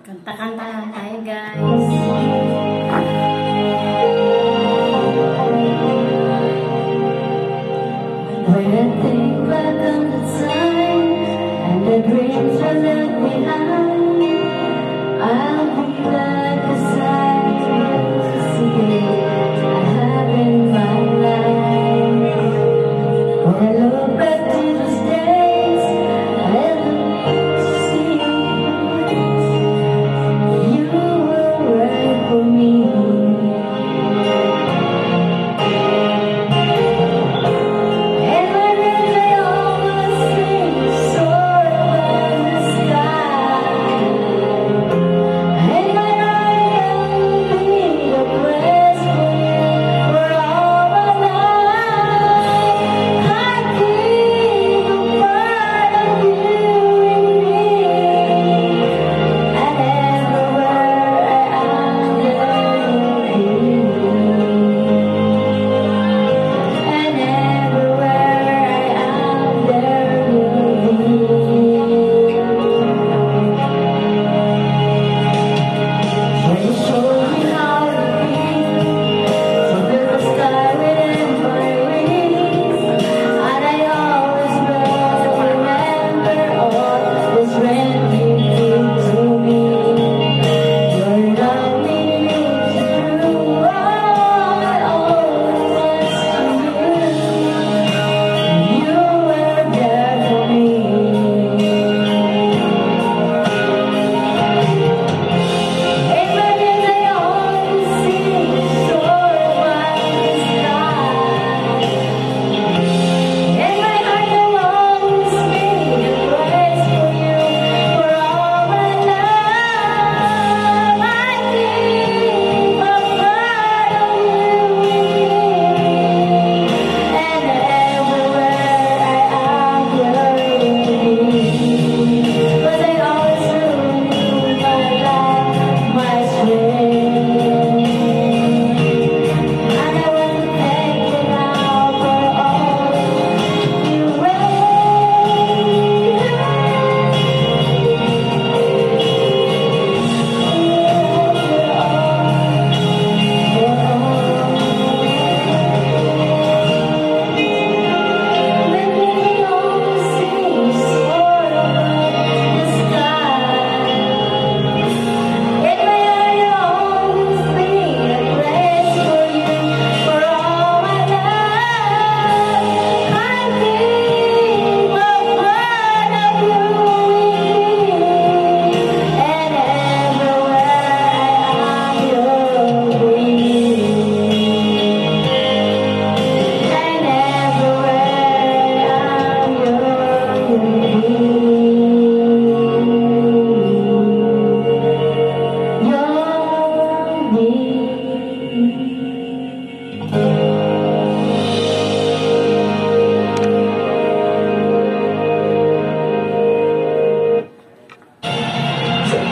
Kanta-kanta lang tayo, guys. When I think back on the time and the dreams were left behind, I'll be like a sight to see I have in my life. When I look back to those days, I look to see you were right for me.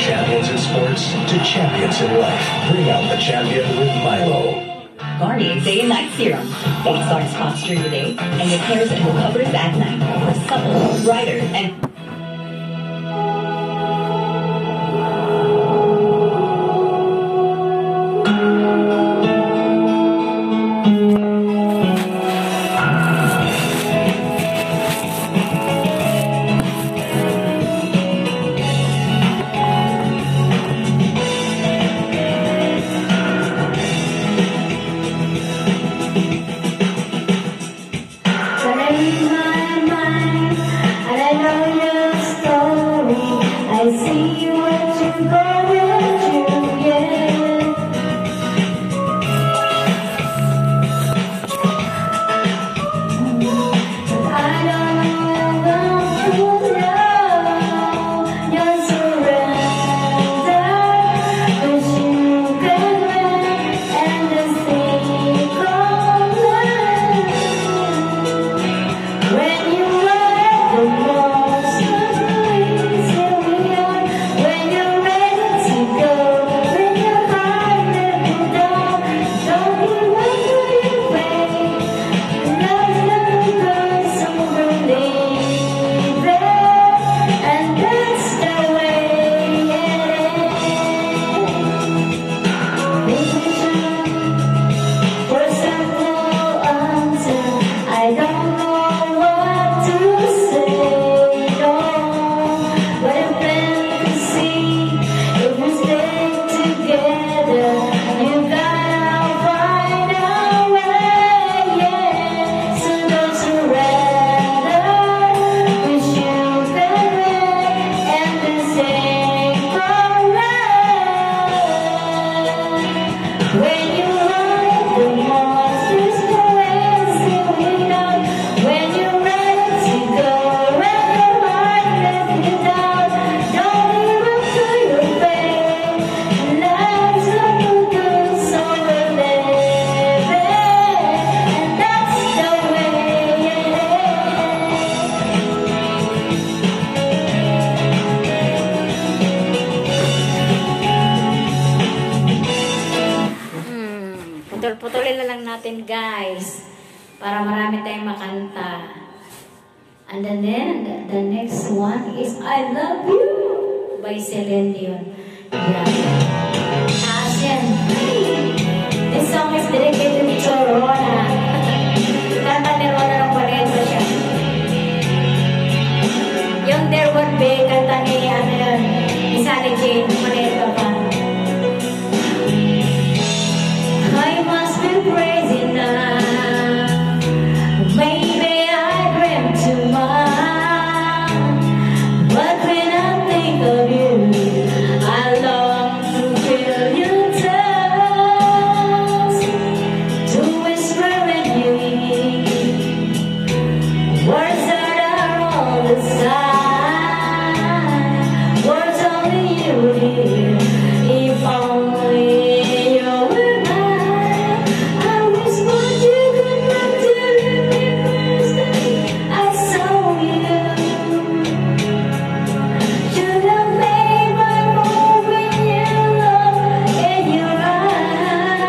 Champions in sports to champions in life. Bring out the champion with Milo. Garnier Day and Night Serum. It starts hot during the day and repairs and recovers at night for supple, brighter, and in my mind, and I know kanta. And then the next one is I Love You by Celine Dion. Yeah. Asian. This song is dedicated to Rona. Kanta ni Rona ng Pareto siya. Yung There Would Be, kanta ni ano yun, ni Sally Jane, Pareto pa. I must be crazy now. Maybe I dream too much. But when I think of you, I long to feel your touch, to whisper in your ear words that are all the side, words only you hear. If only you were mine, I whispered you good night to the first day I saw you. Should have made my move when you look in your eyes.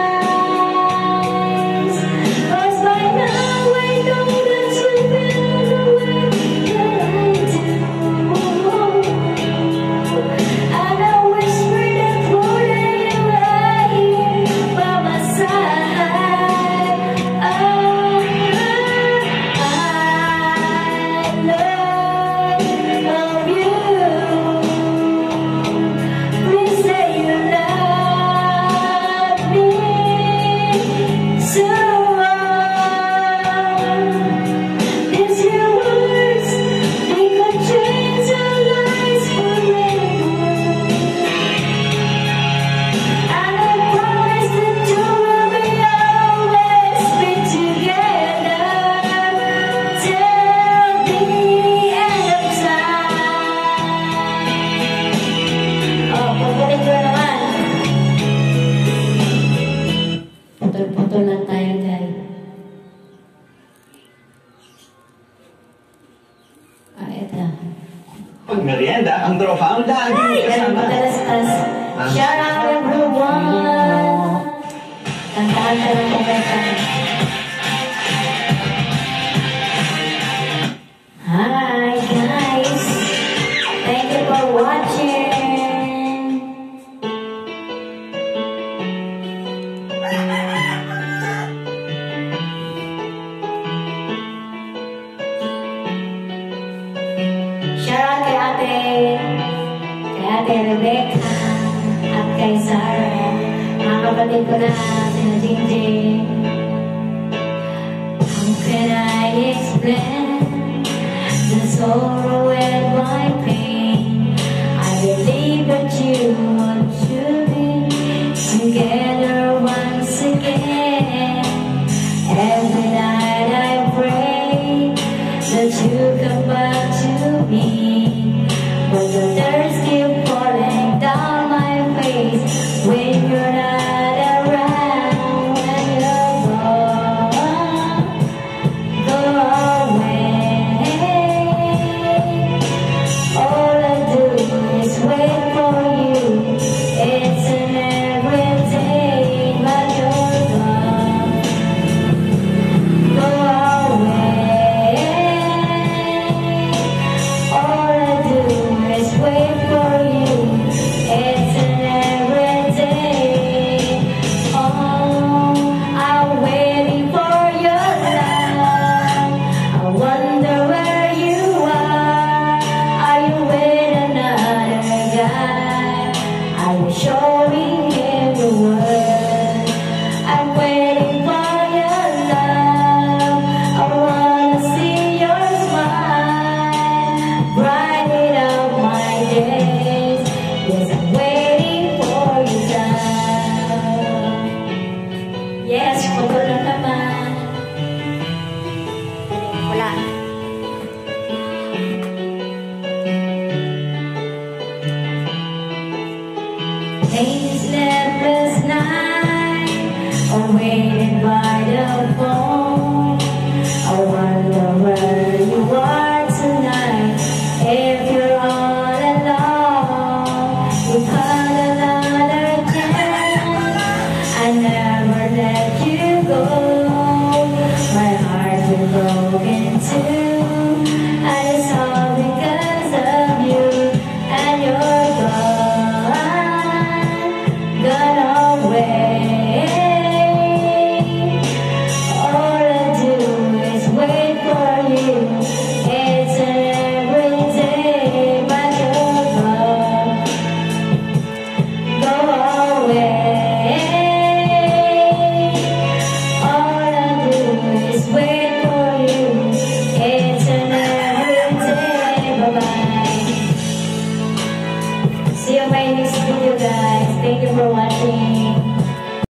'Cause by now I know that you feel the way that I do. And I whispered and told you right here by my side. I love you. Please say you love me so. These your words, they could change our lives forever. And I promise that you will be always be together till the end of time. Oh, pagaling ko naman. Putol-putol lang tayo, guys. Ito. Pag merienda, ang tropa ang lagi Pero kasama. madalas-tas. Shout out everyone! Kantahan ka ng kumenta. Hi guys! Thank you for watching! Shout out kay Ate Rebecca at kay Sarah, mga kapatid ko na sina Jingjing. How can I explain the sorrow and my pain? I believe that you want to be together once again. Every night I pray that you come back to me, but the tears keep falling down my face when you're not around. When you're gone, go away. All I do is wait for you. It's an everyday, but you're gone. Go away. All I do is wait for you. It's an everyday. Oh, I'm waiting for your love. I wonder where you are. Are you with another guy? Are you showing him the world? I'm waiting for your love. I wanna see your smile, brighten up my days. Yes, I'm waiting for your love. Yes, pagod na naman. Wala. Days sleepless night, waiting by the phone.